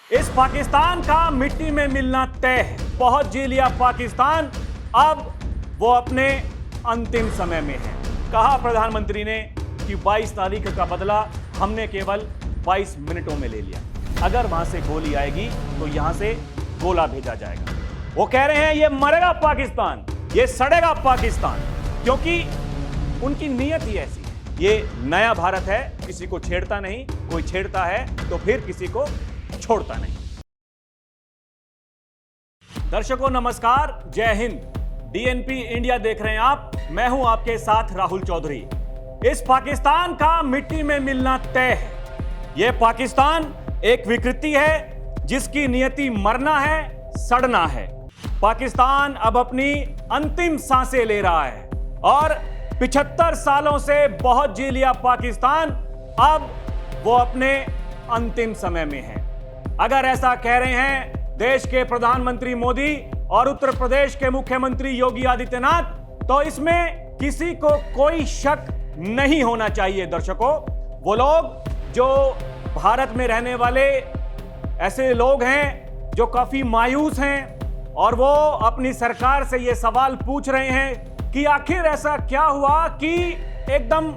इस पाकिस्तान का मिट्टी में मिलना तय है। बहुत जी लिया पाकिस्तान, अब वो अपने अंतिम समय में है। कहा प्रधानमंत्री ने कि 22 तारीख का बदला हमने केवल 22 मिनटों में ले लिया। अगर वहां से गोली आएगी तो यहां से गोला भेजा जाएगा। वो कह रहे हैं ये मरेगा पाकिस्तान, ये सड़ेगा पाकिस्तान, क्योंकि उनकी नियत ही ऐसी है। ये नया भारत है, किसी को छेड़ता नहीं, कोई छेड़ता है तो फिर किसी को छोड़ता नहीं। दर्शकों नमस्कार, जय हिंद। डीएनपी इंडिया देख रहे हैं आप, मैं हूं आपके साथ राहुल चौधरी। इस पाकिस्तान का मिट्टी में मिलना तय है। यह पाकिस्तान एक विकृति है जिसकी नियति मरना है, सड़ना है। पाकिस्तान अब अपनी अंतिम सांसें ले रहा है और 75 सालों से बहुत जी लिया पाकिस्तान, अब वो अपने अंतिम समय में है। अगर ऐसा कह रहे हैं देश के प्रधानमंत्री मोदी और उत्तर प्रदेश के मुख्यमंत्री योगी आदित्यनाथ, तो इसमें किसी को कोई शक नहीं होना चाहिए। दर्शकों, वो लोग जो भारत में रहने वाले ऐसे लोग हैं जो काफी मायूस हैं और वो अपनी सरकार से ये सवाल पूछ रहे हैं कि आखिर ऐसा क्या हुआ कि एकदम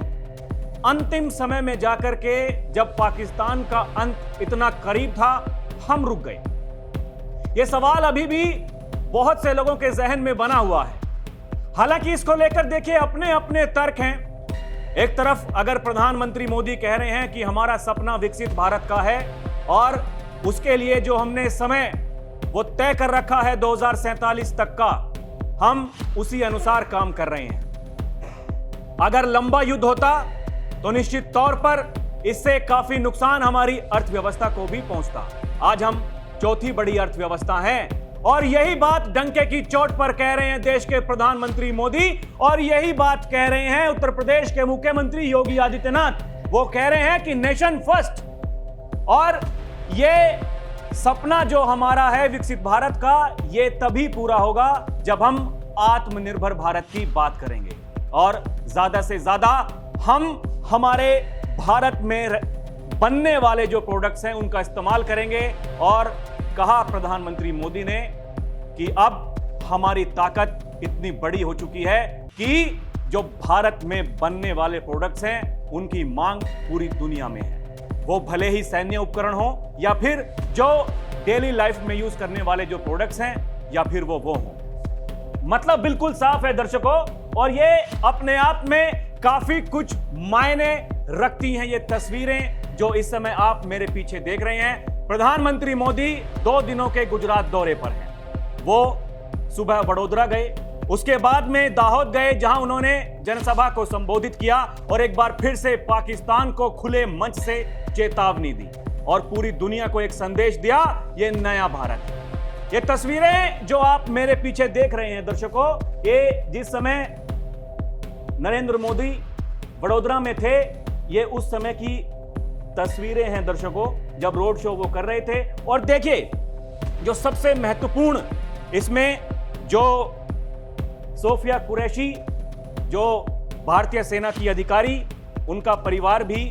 अंतिम समय में जाकर के, जब पाकिस्तान का अंत इतना करीब था, हम रुक गए। ये सवाल अभी भी बहुत से लोगों के जहन में बना हुआ है। हालांकि इसको लेकर देखिए अपने अपने तर्क हैं। एक तरफ अगर प्रधानमंत्री मोदी कह रहे हैं कि हमारा सपना विकसित भारत का है और उसके लिए जो हमने समय वो तय कर रखा है 2047 तक का, हम उसी अनुसार काम कर रहे हैं। अगर लंबा युद्ध होता तो निश्चित तौर पर इससे काफी नुकसान हमारी अर्थव्यवस्था को भी पहुंचता। आज हम चौथी बड़ी अर्थव्यवस्था हैं और यही बात डंके की चोट पर कह रहे हैं देश के प्रधानमंत्री मोदी, और यही बात कह रहे हैं उत्तर प्रदेश के मुख्यमंत्री योगी आदित्यनाथ। वो कह रहे हैं कि नेशन फर्स्ट, और ये सपना जो हमारा है विकसित भारत का, ये तभी पूरा होगा जब हम आत्मनिर्भर भारत की बात करेंगे और ज्यादा से ज्यादा हम हमारे भारत में बनने वाले जो प्रोडक्ट्स हैं उनका इस्तेमाल करेंगे। और कहा प्रधानमंत्री मोदी ने कि अब हमारी ताकत इतनी बड़ी हो चुकी है कि जो भारत में बनने वाले प्रोडक्ट्स हैं उनकी मांग पूरी दुनिया में है। वो भले ही सैन्य उपकरण हो या फिर जो डेली लाइफ में यूज करने वाले जो प्रोडक्ट्स हैं, या फिर वो हो। मतलब बिल्कुल साफ है दर्शकों, और ये अपने आप में काफी कुछ मायने रखती हैं ये तस्वीरें जो इस समय आप मेरे पीछे देख रहे हैं। प्रधानमंत्री मोदी 2 दिनों के गुजरात दौरे पर हैं। वो सुबह वडोदरा गए, उसके बाद में दाहोद गए जहां उन्होंने जनसभा को संबोधित किया और एक बार फिर से पाकिस्तान को खुले मंच से चेतावनी दी और पूरी दुनिया को एक संदेश दिया, ये नया भारत है। ये तस्वीरें जो आप मेरे पीछे देख रहे हैं दर्शकों, ये जिस समय नरेंद्र मोदी वडोदरा में थे, ये उस समय की तस्वीरें हैं दर्शकों, जब रोड शो वो कर रहे थे। और देखिए जो सबसे महत्वपूर्ण इसमें, जो सोफिया कुरैशी जो भारतीय सेना की अधिकारी, उनका परिवार भी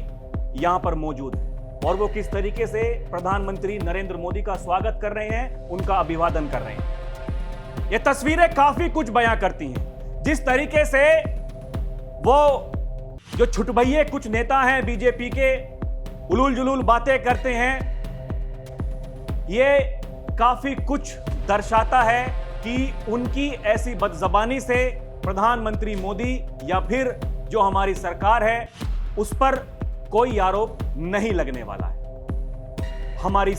यहां पर मौजूद है और वो किस तरीके से प्रधानमंत्री नरेंद्र मोदी का स्वागत कर रहे हैं, उनका अभिवादन कर रहे हैं। ये तस्वीरें काफी कुछ बयां करती हैं। जिस तरीके से वो जो छुटभइये कुछ नेता हैं बीजेपी के, उलूल जुलूल बातें करते हैं, ये काफी कुछ दर्शाता है कि उनकी ऐसी बदजबानी से प्रधानमंत्री मोदी या फिर जो हमारी सरकार है उस पर कोई आरोप नहीं लगने वाला है। हमारी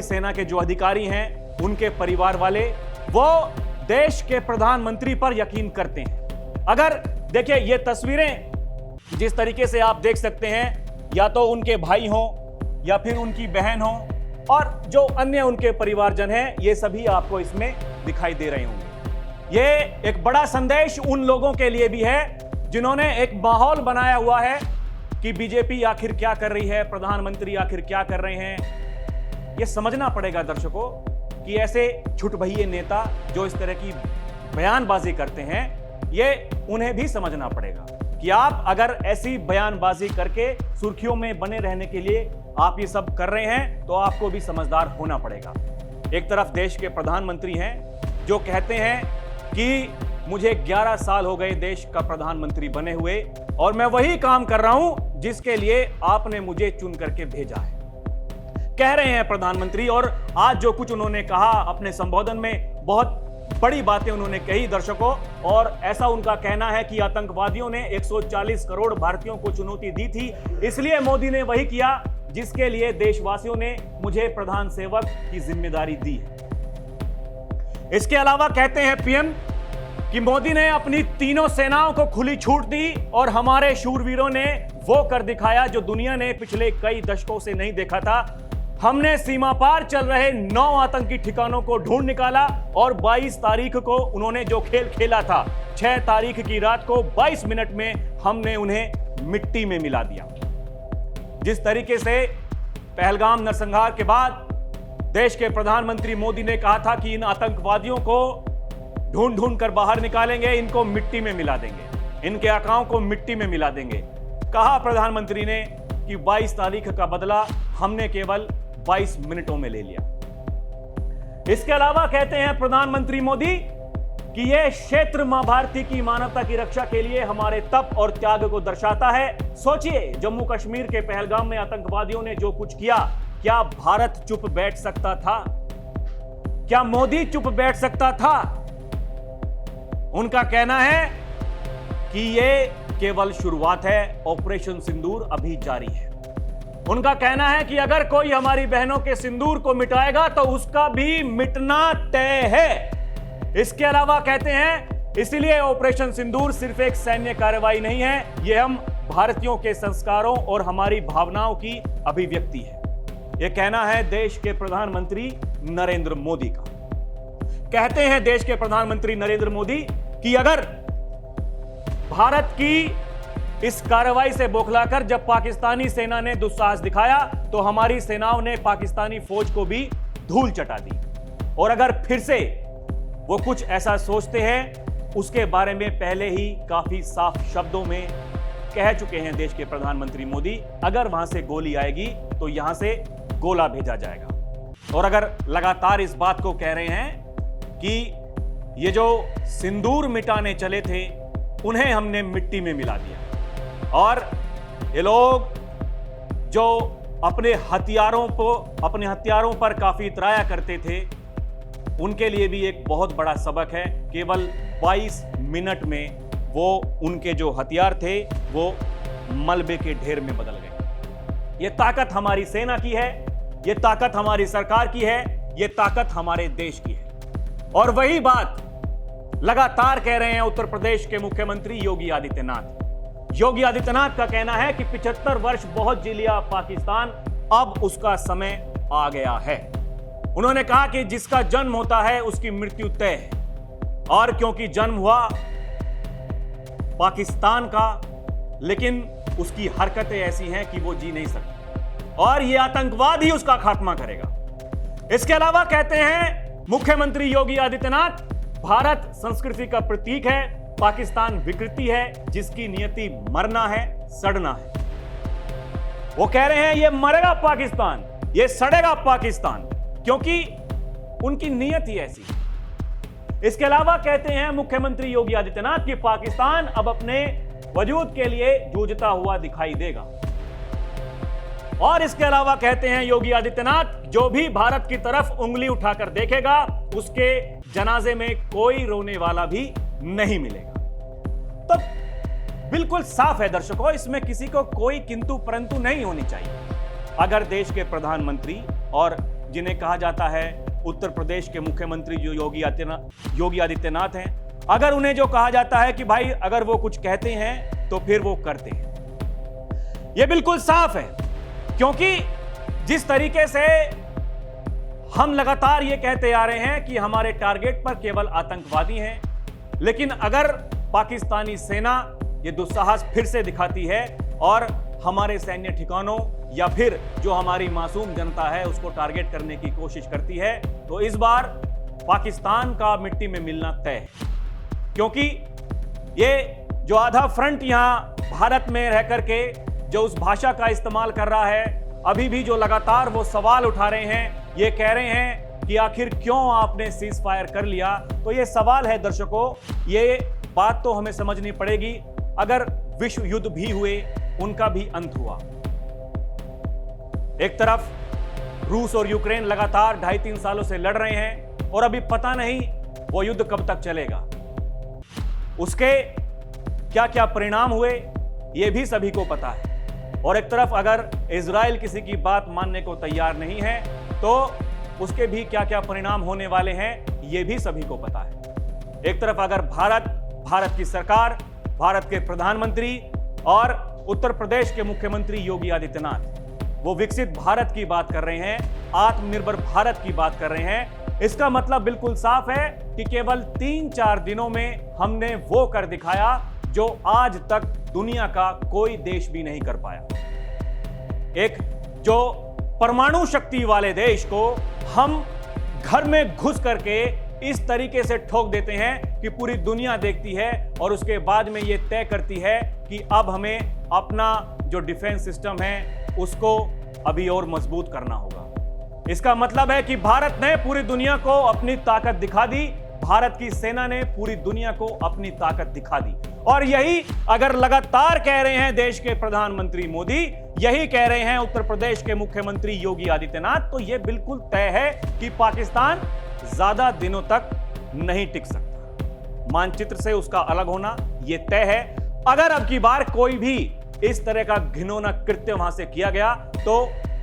सेना के जो अधिकारी हैं, उनके परिवार वाले, वो देश के प्रधानमंत्री पर यकीन करते हैं। अगर देखिए ये तस्वीरें जिस तरीके से आप देख सकते हैं, या तो उनके भाई हों या फिर उनकी बहन हो और जो अन्य उनके परिवारजन हैं, ये सभी आपको इसमें दिखाई दे रहे होंगे। ये एक बड़ा संदेश उन लोगों के लिए भी है जिन्होंने एक माहौल बनाया हुआ है कि बीजेपी आखिर क्या कर रही है, प्रधानमंत्री आखिर क्या कर रहे हैं। ये समझना पड़ेगा दर्शकों कि ऐसे छुटभइये नेता जो इस तरह की बयानबाजी करते हैं, ये उन्हें भी समझना पड़ेगा कि आप अगर ऐसी बयानबाजी करके सुर्खियों में बने रहने के लिए आप ये सब कर रहे हैं तो आपको भी समझदार होना पड़ेगा। एक तरफ देश के प्रधानमंत्री हैं जो कहते हैं कि मुझे 11 साल हो गए देश का प्रधानमंत्री बने हुए और मैं वही काम कर रहा हूं जिसके लिए आपने मुझे चुन करके भेजा है, कह रहे हैं प्रधानमंत्री। और आज जो कुछ उन्होंने कहा अपने संबोधन में, बहुत बड़ी बातें उन्होंने कही दर्शकों, और ऐसा उनका कहना है कि आतंकवादियों ने 140 करोड़ भारतीयों को चुनौती दी थी, इसलिए मोदी ने वही किया जिसके लिए देशवासियों ने मुझे प्रधान सेवक की जिम्मेदारी दी है। इसके अलावा कहते हैं पीएम कि मोदी ने अपनी तीनों सेनाओं को खुली छूट दी और हमारे शूरवीरों ने वो कर दिखाया जो दुनिया ने पिछले कई दशकों से नहीं देखा था। हमने सीमा पार चल रहे 9 आतंकी ठिकानों को ढूंढ निकाला और 22 तारीख को उन्होंने जो खेल खेला था, 6 तारीख की रात को 22 मिनट में हमने उन्हें मिट्टी में मिला दिया। जिस तरीके से पहलगाम नरसंहार के बाद देश के प्रधानमंत्री मोदी ने कहा था कि इन आतंकवादियों को ढूंढ ढूंढ कर बाहर निकालेंगे, इनको मिट्टी में मिला देंगे, इनके आकाओं को मिट्टी में मिला देंगे, कहा प्रधानमंत्री ने कि 22 तारीख का बदला हमने केवल 22 मिनटों में ले लिया। इसके अलावा कहते हैं प्रधानमंत्री मोदी कि यह क्षेत्र मां भारती की मानवता की रक्षा के लिए हमारे तप और त्याग को दर्शाता है। सोचिए, जम्मू कश्मीर के पहलगाम में आतंकवादियों ने जो कुछ किया, क्या भारत चुप बैठ सकता था? क्या मोदी चुप बैठ सकता था? उनका कहना है कि यह केवल शुरुआत है, ऑपरेशन सिंदूर अभी जारी है। उनका कहना है कि अगर कोई हमारी बहनों के सिंदूर को मिटाएगा तो उसका भी मिटना तय है। इसके अलावा कहते हैं इसलिए ऑपरेशन सिंदूर सिर्फ एक सैन्य कार्रवाई नहीं है, यह हम भारतीयों के संस्कारों और हमारी भावनाओं की अभिव्यक्ति है। यह कहना है देश के प्रधानमंत्री नरेंद्र मोदी का। कहते हैं देश के प्रधानमंत्री नरेंद्र मोदी कि अगर भारत की इस कार्रवाई से बौखलाकर जब पाकिस्तानी सेना ने दुस्साहस दिखाया तो हमारी सेनाओं ने पाकिस्तानी फौज को भी धूल चटा दी, और अगर फिर से वो कुछ ऐसा सोचते हैं उसके बारे में पहले ही काफी साफ शब्दों में कह चुके हैं देश के प्रधानमंत्री मोदी। अगर वहां से गोली आएगी तो यहां से गोला भेजा जाएगा। और अगर लगातार इस बात को कह रहे हैं कि ये जो सिंदूर मिटाने चले थे उन्हें हमने मिट्टी में मिला दिया, और ये लोग जो अपने हथियारों पर काफी इतराया करते थे, उनके लिए भी एक बहुत बड़ा सबक है। केवल 22 मिनट में वो उनके जो हथियार थे वो मलबे के ढेर में बदल गए। ये ताकत हमारी सेना की है, ये ताकत हमारी सरकार की है, ये ताकत हमारे देश की है। और वही बात लगातार कह रहे हैं उत्तर प्रदेश के मुख्यमंत्री योगी आदित्यनाथ। योगी आदित्यनाथ का कहना है कि 75 वर्ष बहुत जी लिया पाकिस्तान, अब उसका समय आ गया है। उन्होंने कहा कि जिसका जन्म होता है उसकी मृत्यु तय है, और क्योंकि जन्म हुआ पाकिस्तान का, लेकिन उसकी हरकतें ऐसी हैं कि वो जी नहीं सकती, और ये आतंकवाद ही उसका खात्मा करेगा। इसके अलावा कहते हैं मुख्यमंत्री योगी आदित्यनाथ, भारत संस्कृति का प्रतीक है, पाकिस्तान विकृति है जिसकी नियति मरना है, सड़ना है। वो कह रहे हैं ये मरेगा पाकिस्तान, ये सड़ेगा पाकिस्तान, क्योंकि उनकी नियत ही ऐसी है। इसके अलावा कहते हैं मुख्यमंत्री योगी आदित्यनाथ कि पाकिस्तान अब अपने वजूद के लिए जूझता हुआ दिखाई देगा। और इसके अलावा कहते हैं योगी आदित्यनाथ, जो भी भारत की तरफ उंगली उठाकर देखेगा उसके जनाजे में कोई रोने वाला भी नहीं मिलेगा। तो बिल्कुल साफ है दर्शकों, इसमें किसी को कोई किंतु परंतु नहीं होनी चाहिए। अगर देश के प्रधानमंत्री और जिन्हें कहा जाता है उत्तर प्रदेश के मुख्यमंत्री जो योगी आदित्यनाथ हैं, अगर उन्हें जो कहा जाता है कि भाई अगर वो कुछ कहते हैं तो फिर वो करते हैं, यह बिल्कुल साफ है। क्योंकि जिस तरीके से हम लगातार ये कहते आ रहे हैं कि हमारे टारगेट पर केवल आतंकवादी हैं, लेकिन अगर पाकिस्तानी सेना ये दुस्साहस फिर से दिखाती है और हमारे सैन्य ठिकानों या फिर जो हमारी मासूम जनता है उसको टारगेट करने की कोशिश करती है, तो इस बार पाकिस्तान का मिट्टी में मिलना तय है। क्योंकि ये जो आधा फ्रंट यहां भारत में रह करके जो उस भाषा का इस्तेमाल कर रहा है, अभी भी जो लगातार वो सवाल उठा रहे हैं, ये कह रहे हैं कि आखिर क्यों आपने सीज फायर कर लिया। तो ये सवाल है दर्शकों, ये बात तो हमें समझनी पड़ेगी। अगर विश्व युद्ध भी हुए, उनका भी अंत हुआ। एक तरफ रूस और यूक्रेन लगातार 2.5-3 सालों से लड़ रहे हैं और अभी पता नहीं वो युद्ध कब तक चलेगा। उसके क्या क्या परिणाम हुए, ये भी सभी को पता है। और एक तरफ अगर इजराइल किसी की बात मानने को तैयार नहीं है, तो उसके भी क्या क्या परिणाम होने वाले हैं, ये भी सभी को पता है। एक तरफ अगर भारत की सरकार, भारत के प्रधानमंत्री और उत्तर प्रदेश के मुख्यमंत्री योगी आदित्यनाथ वो विकसित भारत की बात कर रहे हैं, आत्मनिर्भर भारत की बात कर रहे हैं, इसका मतलब बिल्कुल साफ है कि केवल 3-4 दिनों में हमने वो कर दिखाया जो आज तक दुनिया का कोई देश भी नहीं कर पाया। एक जो परमाणु शक्ति वाले देश को हम घर में घुस करके इस तरीके से ठोक देते हैं कि पूरी दुनिया देखती है और उसके बाद में यह तय करती है कि अब हमें अपना जो डिफेंस सिस्टम है उसको अभी और मजबूत करना होगा। इसका मतलब है कि भारत ने पूरी दुनिया को अपनी ताकत दिखा दी, भारत की सेना ने पूरी दुनिया को अपनी ताकत दिखा दी। और यही अगर लगातार कह रहे हैं देश के प्रधानमंत्री मोदी, यही कह रहे हैं उत्तर प्रदेश के मुख्यमंत्री योगी आदित्यनाथ, तो यह बिल्कुल तय है कि पाकिस्तान ज्यादा दिनों तक नहीं टिक सकता। मानचित्र से उसका अलग होना यह तय है। अगर अब की बार कोई भी इस तरह का घिनौना कृत्य वहां से किया गया तो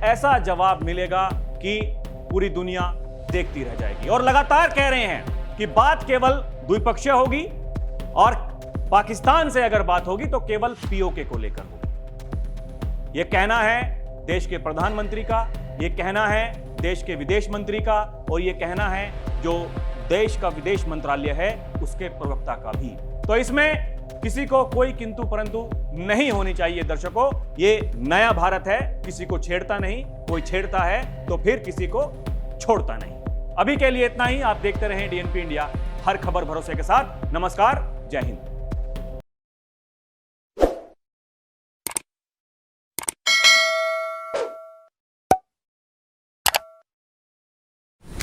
ऐसा जवाब मिलेगा कि पूरी दुनिया देखती रह जाएगी। और लगातार कह रहे हैं कि बात केवल द्विपक्षीय होगी और पाकिस्तान से अगर बात होगी तो केवल पीओके को लेकर होगी। यह कहना है देश के प्रधानमंत्री का, यह कहना है देश के विदेश मंत्री का, और यह कहना है जो देश का विदेश मंत्रालय है उसके प्रवक्ता का भी। तो इसमें किसी को कोई किंतु परंतु नहीं होनी चाहिए दर्शकों। ये नया भारत है, किसी को छेड़ता नहीं, कोई छेड़ता है तो फिर किसी को छोड़ता नहीं। अभी के लिए इतना ही। आप देखते रहें डीएनपी इंडिया, हर खबर भरोसे के साथ। नमस्कार, जय हिंद।